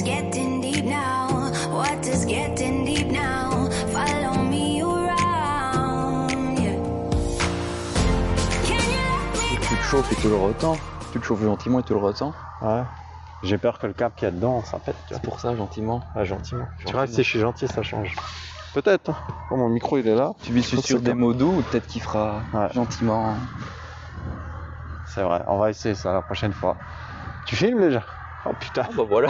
getting deep now? Water's getting deep now. Follow me around. Yeah. Can you let me Tu te chauffes et tu le ressens. Tu te chauffes gentiment et tu le ressens. Ouais. J'ai peur que le câble qu'il y a dedans, ça pète. C'est pour ça, gentiment. Ah, gentiment. Tu vois, si je suis gentil, ça change. Peut-être. Oh, mon micro, il est là. Tu vis sur des mots doux ou peut-être qu'il fera gentiment. C'est vrai. On va essayer ça la prochaine fois. Tu filmes déjà? Oh putain. Ah bah voilà.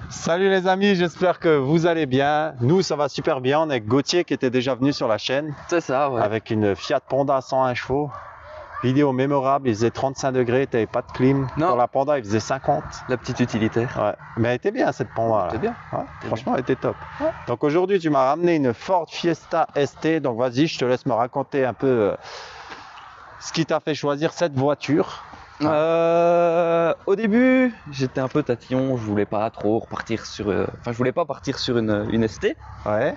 Salut les amis, j'espère que vous allez bien. Nous, ça va super bien. On est avec Gauthier qui était déjà venu sur la chaîne. C'est ça, ouais. Avec une Fiat Panda 101 chevaux. Vidéo mémorable, il faisait 35 degrés, t'avais pas de clim. Non. Pour la Panda, il faisait 50. La petite utilitaire. Ouais. Mais elle était bien cette Panda là. C'était bien. Ouais, franchement, elle était top. Ouais. Donc aujourd'hui, tu m'as ramené une Ford Fiesta ST. Donc vas-y, je te laisse me raconter un peu ce qui t'a fait choisir cette voiture. Au début, j'étais un peu tatillon. Je voulais pas trop repartir sur. Enfin, je voulais pas partir sur une ST. Ouais.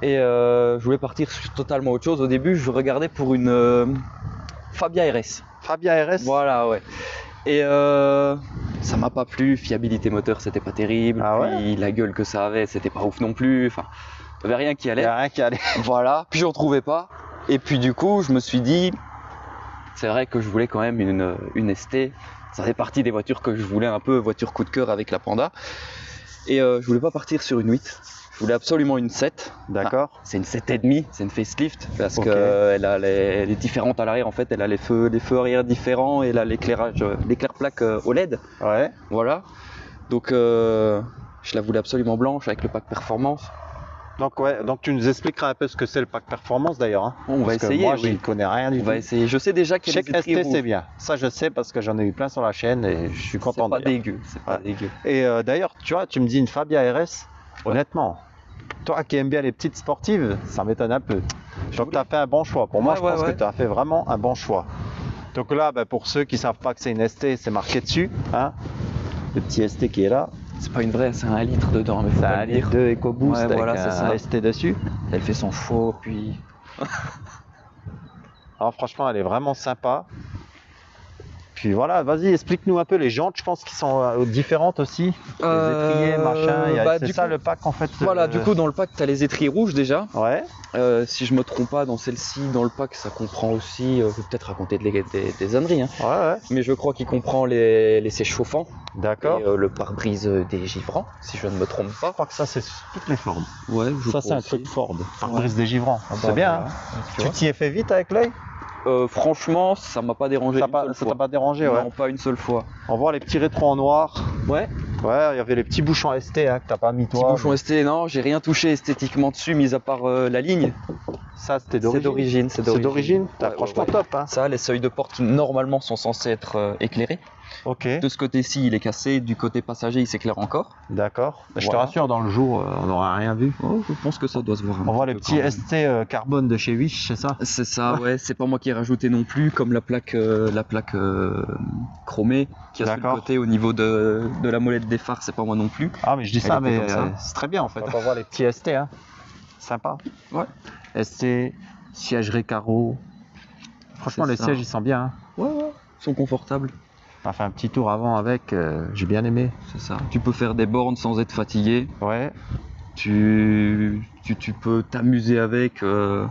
Et je voulais partir sur totalement autre chose. Au début, je regardais pour une Fabia RS. Fabia RS. Voilà, ouais. Et ça m'a pas plu. Fiabilité moteur, c'était pas terrible. Ah ouais. Puis la gueule que ça avait, c'était pas ouf non plus. Enfin, il y avait rien qui Il allait. n'y a rien qui allait. Voilà. Puis j'en trouvais pas. Et puis du coup, je me suis dit, c'est vrai que je voulais quand même une ST. Ça fait partie des voitures que je voulais un peu, voiture coup de cœur avec la Panda. Et je voulais pas partir sur une 8. Je voulais absolument une 7. D'accord. Enfin, c'est une 7,5, c'est une facelift parce Ok. qu'elle elle est différente à l'arrière. En fait, elle a les feux arrière différents et elle a l'éclairage, l'éclair-plaque OLED. Ouais. Voilà. Donc, je la voulais absolument blanche avec le pack performance. Donc ouais, donc tu nous expliqueras un peu ce que c'est le pack performance d'ailleurs. Hein. On va Parce que essayer. moi, Oui. je ne connais rien du On tout. va essayer. Je sais déjà qu'il y a Check des étriers ST, c'est rouges. bien. Ça, je sais parce que j'en ai eu plein sur la chaîne et je suis content C'est pas d'ailleurs. dégueu. C'est pas Ouais. dégueu. Et d'ailleurs, tu vois, tu me dis une Fabia RS. Honnêtement, toi qui aimes bien les petites sportives, ça m'étonne un peu. Donc tu as fait un bon choix. Pour moi, Ouais, je pense ouais. que tu as fait vraiment un bon choix. Donc là, ben, pour ceux qui ne savent pas que c'est une ST, c'est marqué dessus. Hein, le petit ST qui est là. C'est pas une vraie, c'est un litre dedans. Mais faut C'est pas un le dire. litre de EcoBoost Ouais, avec voilà, c'est un ça. ST dessus. Elle fait son faux, puis. Alors franchement, elle est vraiment sympa. Puis voilà, vas-y, explique-nous un peu les jantes, je pense qu'ils sont différentes aussi. Les étriers, machin, bah, c'est du ça coup- le pack en fait. Voilà, du coup, dans le pack, tu as les étriers rouges déjà. Ouais, Si je me trompe pas, dans celle-ci, dans le pack, ça comprend aussi. Je vais peut-être raconter des âneries, hein. ouais, Mais je crois qu'il comprend les sièges chauffants d'accord. et le pare-brise dégivrant, si je ne me trompe Je pas. crois que ça c'est toutes les Ford. Ouais, Ça c'est un truc Ford. Pare-brise dégivrant. bah, C'est bien. voilà. Hein. Tu Tu vois. t'y es fait vite avec l'œil? Franchement, ça m'a pas dérangé Ça une seule t'a fois. pas dérangé, ouais. Non, pas une seule fois. On voit les petits rétros en noir. Ouais. Ouais, il y avait les petits bouchons ST hein, que t'as pas mis Petit toi. bouchon ST, non, j'ai rien touché esthétiquement dessus, mis à part la ligne. Ça c'était C'est d'origine. d'origine, C'est d'origine. T'as Ouais, franchement ouais. top. Hein. Ça, les seuils de porte normalement sont censés être éclairés. Ok. De ce côté-ci, il est cassé. Du côté passager, il s'éclaire encore. D'accord. Je te Voilà. rassure, dans le jour, on n'aura rien vu. Oh, je pense que ça doit se voir. On voit les petits ST carbone de chez Wish, c'est ça? C'est ça, ouais. C'est pas moi qui ai rajouté non plus, comme la plaque chromée qui a sur le D'accord. côté au niveau de la molette des phares. C'est pas moi non plus. Ah, mais je dis Elle ça, était mais comme ça. c'est très bien en fait. On va voir les petits ST, hein. Sympa. Ouais. ST, siège récaro. Franchement, C'est les ça. sièges ils sont bien. Hein. Ouais, ouais. Ils sont confortables. On a fait un petit tour avant avec, j'ai bien aimé. C'est ça. Tu peux faire des bornes sans être fatigué. Ouais. Tu peux t'amuser avec. Je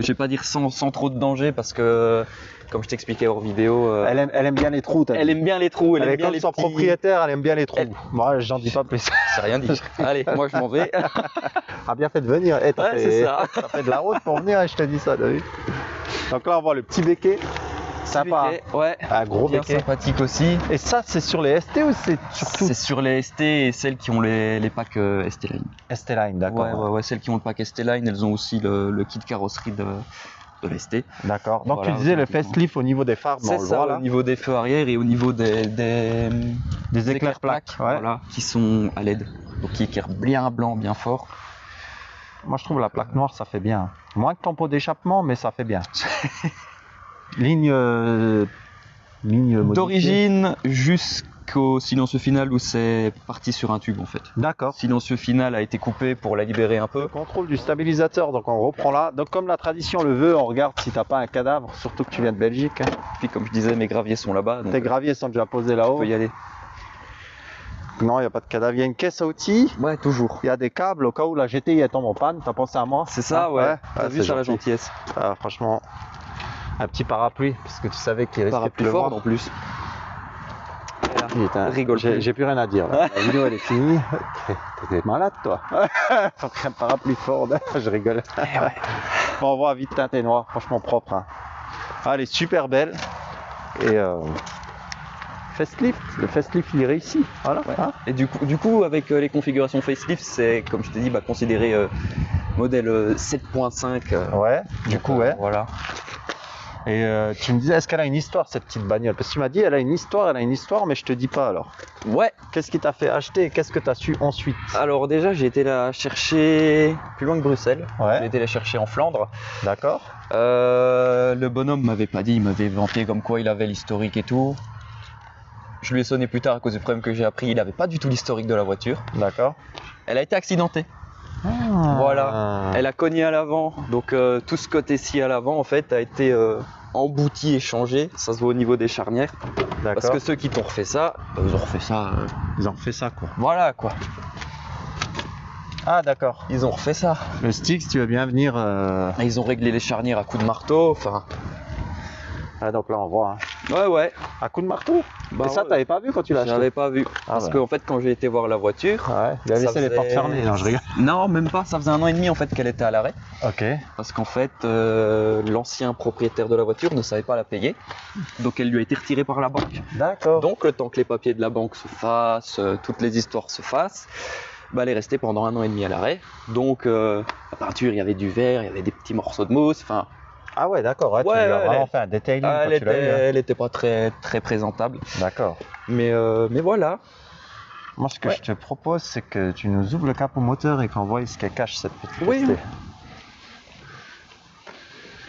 vais pas dire sans trop de danger parce que, comme je t'expliquais hors vidéo, Elle aime bien les trous, t'as elle dit. aime bien les trous. Elle Elle aime est bien comme les son petits... propriétaire, elle aime bien les trous. Elle- Moi, j'en dis pas plus. C'est rien dit. Allez, moi je m'en vais. A bien fait de venir. Eh, t'as Ouais, fait- c'est ça. t'as fait de la route pour venir, et je te dis ça, t'as vu. Donc là, on voit le petit béquet. Sympa. Béquet, ouais. Un gros Bien béquet. sympathique aussi. Et ça, c'est sur les ST ou c'est surtout C'est sur les ST et celles qui ont les packs ST Line. ST Line, d'accord. Ouais, ouais, ouais. Celles qui ont le pack ST Line, elles ont aussi le kit carrosserie de l'ST. D'accord. Donc Voilà, tu disais le automatiquement. facelift au niveau des phares, bon, C'est on le ça, voit au là. niveau des feux arrière et au niveau des éclairs plaques, ouais. voilà, qui sont à LED. Donc qui éclairent bien blanc, bien fort. Moi je trouve la plaque noire ça fait bien. Moins que ton pot d'échappement, mais ça fait bien. ligne modifiée. D'origine jusqu'au silencieux final où c'est parti sur un tube en fait. D'accord. Silencieux final a été coupé pour la libérer un peu. Le contrôle du stabilisateur, donc on reprend là. Donc comme la tradition le veut, on regarde si t'as pas un cadavre, surtout que tu viens de Belgique. Hein. Puis comme je disais, mes graviers sont là-bas. Donc Tes graviers sont déjà posés on là-haut. peut y aller. Non, il n'y a pas de cadavre. Il y a une caisse à outils. Ouais, toujours. Il y a des câbles au cas où la GTI elle tombe en panne. T'as pensé à moi? C'est ça, Hein? ouais. T'as vu c'est ça, la gentil. gentillesse. Ah, franchement, un petit parapluie, parce que tu savais qu'il risquait de Parapluie pleuvoir. fort en plus. Putain, Rigole plus. j'ai plus rien à dire. Là. La vidéo elle est finie. T'es malade toi. Faut un parapluie fort. Je rigole. Bon, on voit vite teint et noir, franchement propre. Hein. Ah, elle est super belle. Et facelift, le facelift il est réussi. Voilà. Hein. Et du coup, avec les configurations facelift, c'est comme je t'ai dit, considéré modèle 7.5. Ouais. Du coup ouais. Voilà. Et tu me disais, est-ce qu'elle a une histoire cette petite bagnole? Parce que tu m'as dit, elle a une histoire, mais je te dis pas alors. Ouais. Qu'est-ce qui t'a fait acheter et qu'est-ce que tu as su ensuite? Alors déjà, j'ai été la chercher plus loin que Bruxelles. Ouais. J'ai été la chercher en Flandre. D'accord. Le bonhomme m'avait pas dit, il m'avait vanté comme quoi il avait l'historique et tout. Je lui ai sonné plus tard à cause du problème que j'ai appris. Il n'avait pas du tout l'historique de la voiture. D'accord. Elle a été accidentée. Voilà. Elle a cogné à l'avant. Donc tout ce côté-ci à l'avant, en fait, a été embouti et changé. Ça se voit au niveau des charnières. D'accord. Parce que ceux qui t'ont refait ça, ils ont refait ça. Ils ont refait ça quoi. Voilà quoi. Ah d'accord. Ils ont refait ça. Le stick, si tu veux bien venir. Et ils ont réglé les charnières à coups de marteau. Enfin. Ah donc là on voit. Hein. Ouais. À coup de marteau. Bah Et ça ouais. t'avais pas vu quand tu l'as Je acheté? l'avais pas vu. Parce bah. qu'en fait, quand j'ai été voir la voiture. Ouais. Il a ça laissé les faisait- portes fermées. Non je rigole. Non, même pas. Ça faisait 1 an et demi en fait qu'elle était à l'arrêt. Ok. Parce qu'en fait, l'ancien propriétaire de la voiture ne savait pas la payer. Donc elle lui a été retirée par la banque. D'accord. Donc le temps que les papiers de la banque se fassent, toutes les histoires se fassent, elle est restée pendant 1 an et demi à l'arrêt. Donc la peinture, il y avait du verre, il y avait des petits morceaux de mousse. Enfin, Ah ouais d'accord. Ouais, tu Ouais, lui as ouais, vraiment elle- fait un detailing quand elle tu l'as eu. Hein. elle était pas très très présentable. D'accord. Mais voilà. Moi ce que Ouais. je te propose c'est que tu nous ouvres le capot moteur et qu'on voit ce qu'elle cache cette petite Oui, ST. oui.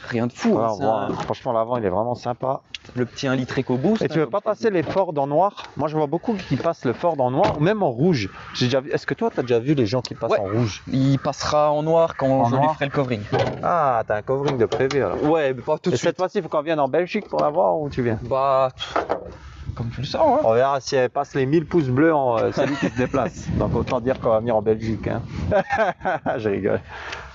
Rien de fou. Voilà, hein, on c'est voit, un- hein. Franchement l'avant il est vraiment sympa. Le petit 1 litre EcoBoost. Et tu veux pas passer les Ford en noir? Moi je vois beaucoup qui passent le Ford en noir ou même en rouge. J'ai déjà vu. Est-ce que toi t'as déjà vu les gens qui passent Ouais. en rouge? Il passera en noir quand En je lui noir ferai le covering. Ah t'as un covering de prévu alors. Ouais, mais pas tout de Et suite. cette fois-ci il faut qu'on vienne en Belgique pour la voir ou tu viens? Bah, comme tu le sens. Hein. On verra si elle passe les 1000 pouces bleus, c'est lui qui se déplace. Donc autant dire qu'on va venir en Belgique. Hein. Je rigole.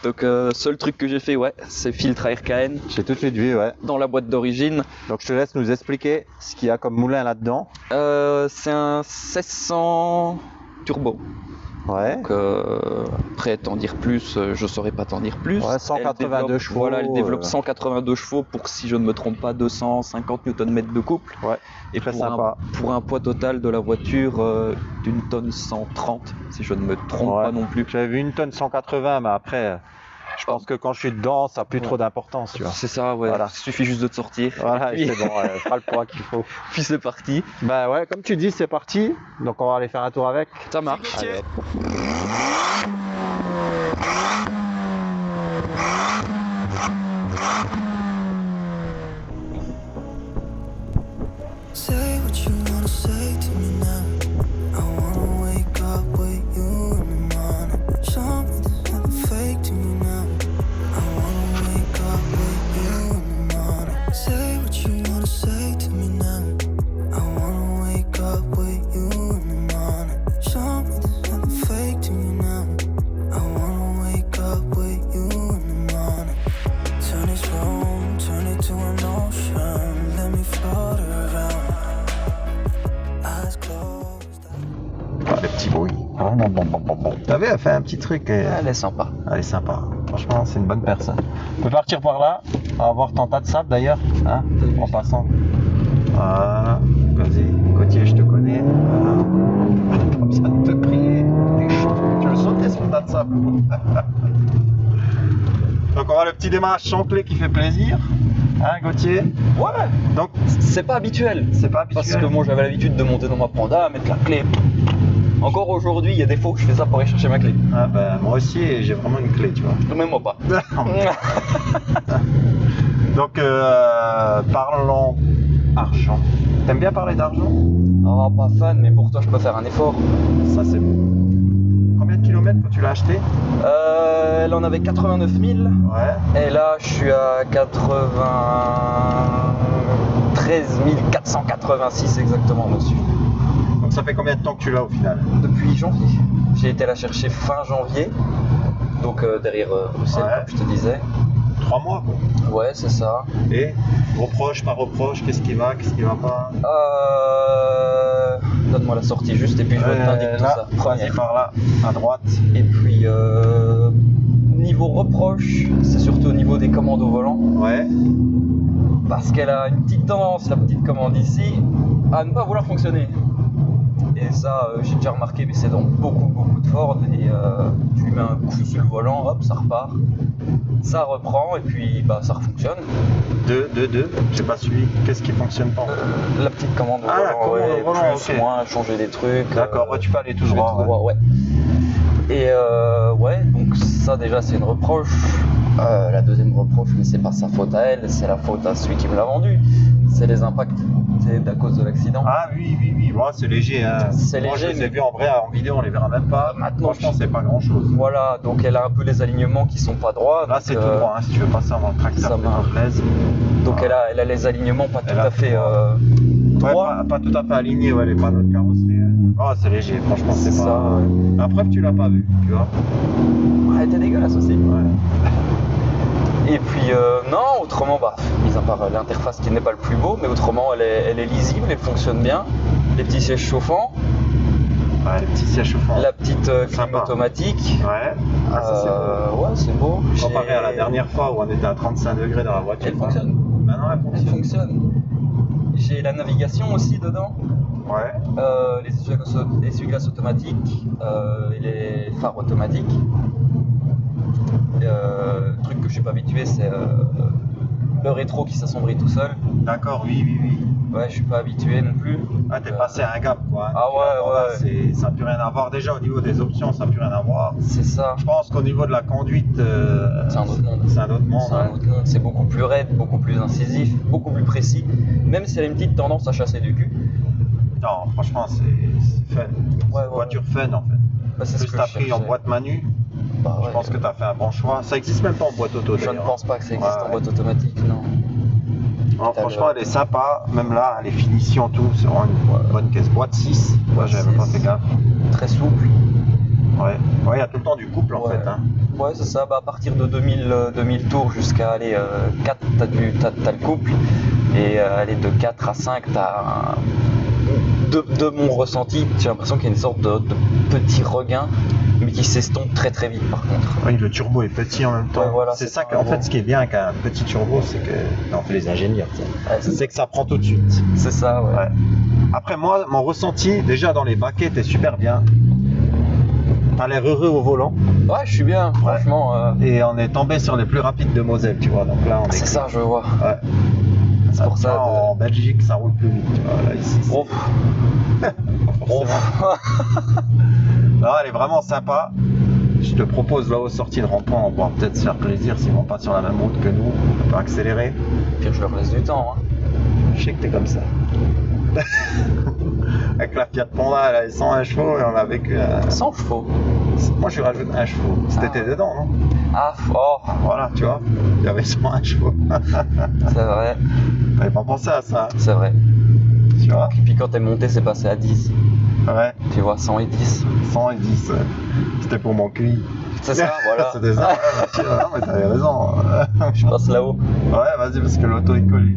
Donc seul truc que j'ai fait, c'est filtre à RKN J'ai tout de suite vu, ouais. dans la boîte d'origine. Donc je te laisse nous expliquer ce qu'il y a comme moulin là-dedans. C'est un 1600 turbo. Ouais. Donc après t'en dire plus, je saurais pas t'en dire plus. Ouais, 182 Elle développe- chevaux, Voilà, elle développe euh. 182 chevaux pour, si je ne me trompe pas, 250 Nm de couple. Ouais. Et Très pour sympa. pour un poids total de la voiture d'une tonne 130, si je ne me trompe Ouais. pas non plus. J'avais vu une tonne 180, mais après, je pense que quand je suis dedans, ça n'a plus trop d'importance, tu vois. C'est ça, ouais. Voilà. Il suffit juste de te sortir. Voilà, Et et c'est bon, elle fera le poids qu'il faut. puis c'est parti. Bah ouais, comme tu dis, c'est parti. Donc on va aller faire un tour avec. Ça marche. Allez, hop. Say what you wanna say to me now. I wanna wake up with you in the morning. Show me there's nothing fake to me now. I wanna wake up with you in the morning. Say what you wanna say to me now. I wanna wake up with you in the morning. Show me there's nothing fake to me now. I wanna wake up with you in the morning. Turn this room, turn it to an ocean. Let me float around. Eyes closed. Ah, le petit bruit. T'as vu, elle fait un petit truc. Elle est sympa. Elle est sympa. Franchement, c'est une bonne personne. On peut partir par là. On va voir ton tas de sable d'ailleurs. Hein, en passant. Voilà. Vas-y, Gauthier, je te connais. Voilà. Pas besoin de te prier. T'es chaud. Tu veux sauter sur le tas de sable. Donc on va le petit démarrage sans clé qui fait plaisir. Hein, Gauthier? Ouais. Donc, C'est pas habituel. c'est pas habituel. Parce que moi j'avais l'habitude de monter dans ma Panda, mettre la clé. Encore aujourd'hui, il y a des fois où je fais ça pour aller chercher ma clé. Ah ben, moi aussi, j'ai vraiment une clé, tu vois. Même moi pas. Donc, parlons argent. T'aimes bien parler d'argent? Ah, pas fan, mais pour toi, je peux faire un effort. Ça, c'est bon. Combien de kilomètres quand tu l'as acheté? Elle en avait 89 000. Ouais. Et là, je suis à 93 486 exactement dessus. Donc ça fait combien de temps que tu l'as au final? Depuis janvier. J'ai été la chercher fin janvier, donc derrière Bruxelles, Ouais. comme je te disais. 3 mois quoi. Ouais, c'est ça. Et reproche par reproche, qu'est-ce qui va pas? Donne-moi la sortie juste et puis je t'indique tout là, ça. vas-y Première. par là, à droite. Et puis niveau reproche, c'est surtout au niveau des commandes au volant. Ouais. Parce qu'elle a une petite tendance, la petite commande ici, à ne pas vouloir fonctionner. Et ça, j'ai déjà remarqué, mais c'est dans beaucoup de Ford. Et tu lui mets un coup sur le volant, hop, ça repart. Ça reprend et puis bah, ça refonctionne. Deux. J'ai pas suivi. Qu'est-ce qui fonctionne pas? La petite commande au Ah, la volant, commande ouais, au volant, plus, ok. moins, changer des trucs. D'accord, ouais, tu peux aller tout je vais droit. tout droit, ouais. Et ouais, donc ça déjà c'est une reproche. La deuxième reproche, mais c'est pas sa faute à elle, c'est la faute à celui qui me l'a vendu. C'est les impacts, c'est à cause de l'accident. Ah oui, ouais, c'est léger. Hein. C'est Moi, léger, je les ai mais- vus en vrai, en vidéo, on les verra même pas. Maintenant, Franchement, c'est pas grand chose. Voilà, donc elle a un peu les alignements qui sont pas droits. Là, donc, c'est tout droit, hein, si tu veux passer avant le tracteur, ça fais pas marche. plaisir. Donc elle a les alignements pas tout Elle a à fait Ouais, droits. pas tout à fait aligné, ouais, les panneaux de carrosserie. Oh, c'est léger, franchement, c'est Ça, pas. La preuve, tu l'as pas vu, tu vois. elle était dégueulasse aussi. Ouais. Et puis non, autrement, bah, mis à part l'interface qui n'est pas le plus beau, mais autrement elle est lisible, elle fonctionne bien. Les petits sièges chauffants, Ouais, les petits sièges chauffants. la petite clim Sympa. automatique. Ouais. Ah, ça, c'est beau. Ouais, c'est beau. Comparé à la dernière fois où on était à 35 degrés dans la voiture. Elle fonctionne. Maintenant, elle Elle fonctionne. fonctionne. J'ai la navigation aussi dedans, Ouais. les essuie-glaces automatiques et les phares automatiques. Le truc que je suis pas habitué, c'est le rétro qui s'assombrit tout seul. D'accord, oui. Ouais, je suis pas habitué non plus. Ah, t'es passé à un gap, quoi. hein. Ah ouais, Là, ouais. ça n'a plus rien à voir. Déjà, au niveau des options, ça n'a plus rien à voir. C'est ça. Je pense qu'au niveau de la conduite, C'est un autre monde. c'est un autre monde. C'est un hein. autre monde. C'est beaucoup plus raide, beaucoup plus incisif, beaucoup plus précis. Même si elle a une petite tendance à chasser du cul. Non, franchement, c'est fun. Ouais, C'est une voiture fun, en fait. Bah, c'est ce Plus que t'as je pris en cherchais. boîte manu, Bah, je ouais. pense que t'as fait un bon choix. Ça existe même pas en boîte auto, Je ne d'ailleurs. pense pas que ça existe Ouais, en ouais. boîte automatique, non. Non, T'as franchement, le- elle est sympa. Même là, les finitions, tout, c'est vraiment une Ouais. bonne caisse. Boîte 6. Moi, Boîte j'avais même pas 6. fait gaffe. Très souple. Ouais, il y a tout le temps du couple, en Ouais. fait. Hein. Ouais, c'est ça. Bah, à partir de 2000 tours jusqu'à aller 4, t'as le couple. Et aller de 4 à 5, t'as de mon ressenti, j'ai l'impression qu'il y a une sorte de petit regain, mais qui s'estompe très très vite par contre. Oui, le turbo est petit en même temps. Ouais, voilà, c'est c'est ça ça, qu'en bon. fait, ce qui est bien avec un petit turbo, c'est que. Non, les ingénieurs, tu sais. Ouais, C'est que ça prend tout de suite. c'est ça, ouais. Ouais. Après, moi, mon ressenti, déjà dans les baquets, t'es super bien. T'as l'air heureux au volant. Ouais, je suis bien, franchement. Et on est tombé sur les plus rapides de Moselle, tu vois. Donc là, on est. C'est ça, je vois. Ouais. C'est pour Tu ça. vois, En Belgique, ça roule plus vite. Tu vois. Là, ici, c'est Oh, pas forcément. Non, elle est vraiment sympa. Je te propose là aux sorties de rond-point, on pourra peut-être se faire plaisir s'ils vont pas sur la même route que nous. On peut accélérer. Puis je leur laisse du temps. Hein. Je sais que t'es comme ça. Avec la Fiat Panda, elle avait 101 chevaux et on a vécu à... 100 chevaux. Moi, je lui rajoute un chevaux. C'était dedans, non? Ah, oh, Voilà, tu vois. Il y avait 101 chevaux. c'est vrai, T'avais pas pensé à ça, c'est vrai. tu vois? Puis quand t'es monté, c'est passé à 10. Ouais, Tu vois, 100 et 10. 110. C'était pour mon QI. C'est ça, voilà. C'était ça, ouais, bien sûr. Non, mais t'avais raison. Je passe là-haut. Ouais, vas-y, parce que l'auto-école,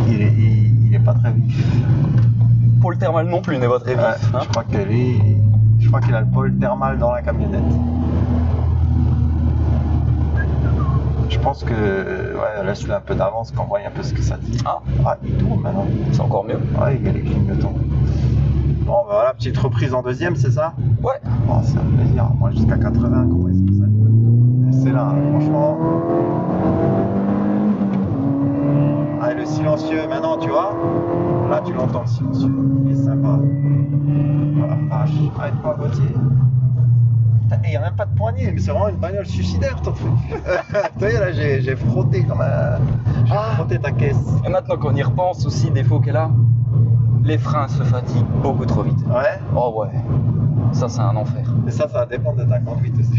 il est pas très vif. Pour le thermal non plus n'est pas très vif. Ouais, hein. je crois qu'il a le pôle thermal dans la camionnette. Je pense que, ouais, laisse-le un peu d'avance, qu'on voit un peu ce que ça dit. Ah, Il tourne maintenant. c'est encore mieux. Ouais, il y a les clignotants. Bon, bah voilà, petite reprise en deuxième, c'est ça? Ouais. Oh, c'est un plaisir. Moi, jusqu'à 80, comment est-ce que ça dit? C'est là, franchement. Ah, et le silencieux, maintenant, tu vois? Là, tu l'entends, le silencieux. Il est sympa. Oh la vache. Arrête-moi, Gauthier. Et il n'y a même pas de poignée, mais c'est vraiment une bagnole suicidaire, ton truc. Tu vois, là, j'ai frotté comme un. J'ai frotté ta caisse. Et maintenant qu'on y repense aussi, défaut qu'elle a, les freins se fatiguent beaucoup trop vite. Ouais? Oh ouais, ça c'est un enfer. Et ça va dépendre de ta conduite aussi.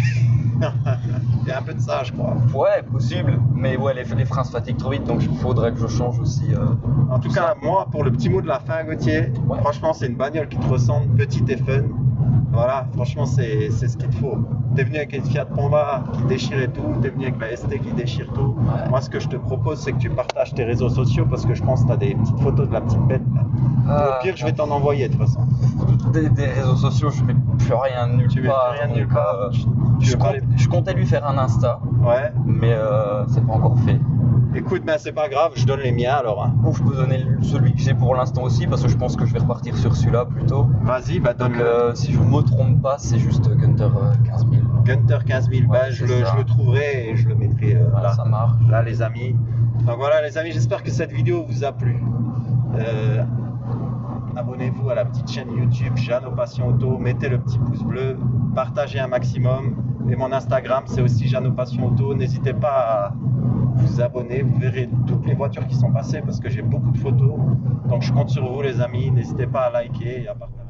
Il y a un peu de ça, je crois. Ouais, possible. Mais ouais, les freins se fatiguent trop vite, donc il faudrait que je change aussi. En tout cas, moi, pour le petit mot de la fin, Gauthier, Ouais. franchement, c'est une bagnole qui te ressemble, petite et fun. Voilà, franchement, c'est ce qu'il te faut. T'es venu avec une Fiat Panda qui déchirait tout, t'es venu avec la ST qui déchire tout. Ouais. Moi, ce que je te propose, c'est que tu partages tes réseaux sociaux parce que je pense que t'as des petites photos de la petite bête. Là. Au pire, je vais t'en envoyer de toute façon. Des réseaux sociaux, je mets plus rien nulle Tu mets part. rien donc, nulle part. Tu je, veux parler- je comptais lui faire un Insta, Ouais. mais c'est pas encore fait. Écoute, ben c'est pas grave, je donne les miens alors. Hein. Bon, je peux donner celui que j'ai pour l'instant aussi, parce que je pense que je vais repartir sur celui-là plutôt. Vas-y, bah Donc, donne-le. si je me trompe pas, c'est juste Gunter 15 000. Gunter 15 000, Ouais, bah, je c'est ça. le trouverai et je le mettrai Voilà, là. ça marche. Là, les amis. Donc voilà, les amis, j'espère que cette vidéo vous a plu. Abonnez-vous à la petite chaîne YouTube Jeannot Passion Auto, mettez le petit pouce bleu, partagez un maximum. Et mon Instagram, c'est aussi Jeannot Passion Auto. N'hésitez pas à vous abonner, vous verrez toutes les voitures qui sont passées parce que j'ai beaucoup de photos. Donc je compte sur vous, les amis. N'hésitez pas à liker et à partager.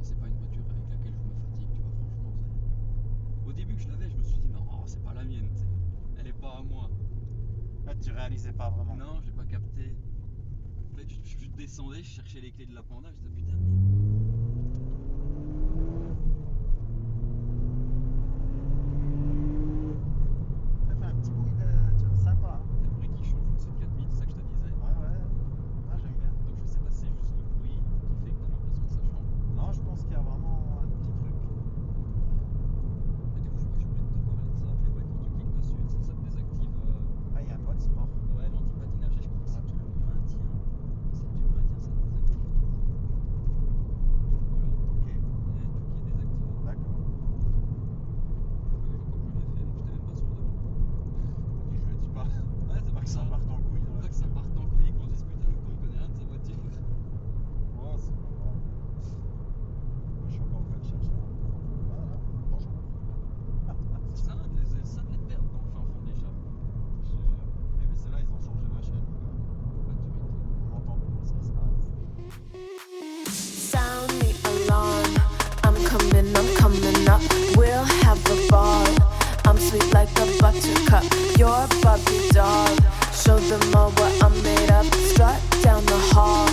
C'est pas une voiture avec laquelle je me fatigue, tu vois, franchement. Au début que je l'avais, je me suis dit non, c'est pas la mienne, tu sais. Elle est pas à moi. Tu réalisais pas vraiment. Non, j'ai pas capté. En fait, je descendais, je cherchais les clés de la Panda, je disais putain, merde. Ça fait un petit bruit sympa. Le bruit qui change au-dessus de 4000, c'est ça que je te disais. Ouais. Ah, j'aime bien. Donc je sais pas si c'est juste le bruit qui fait que t'as l'impression que ça change. Non, je pense qu'il y a vraiment un petit truc. Et du coup, je crois que j'ai oublié de te parler de ça, mais ouais, quand tu cliques dessus, tu sais, ça te désactive. Ah, il y a un mode sport. Ouais, l'anti-patinage, et je crois que si tu le maintiens, ça te désactive tout. Voilà. Ok, Il y a tout qui est désactivé. d'accord. Je l'ai encore jamais fait, donc j'étais même pas sûr de moi. Et je le dis pas. Ouais, c'est pas que ça parte en couille dans Pas la que ça parte en couille et qu'on se dise putain, le con il connaît rien de sa voiture. Oh, c'est pas grave. Moi, je suis encore en train de chercher. Voilà, bonjour. C'est ça, ça de les perdre dans le fin fond des chars. Je te jure. Eh, mais c'est là, ils ont changé la chaîne. On entend plus ce qui se passe. Sound the alarm. I'm coming up. We'll have a ball. I'm sweet like a buttercup. You're Bobby doll. Show them all what I'm made of. Strut down the hall.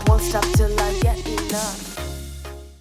Won't stop till I get enough.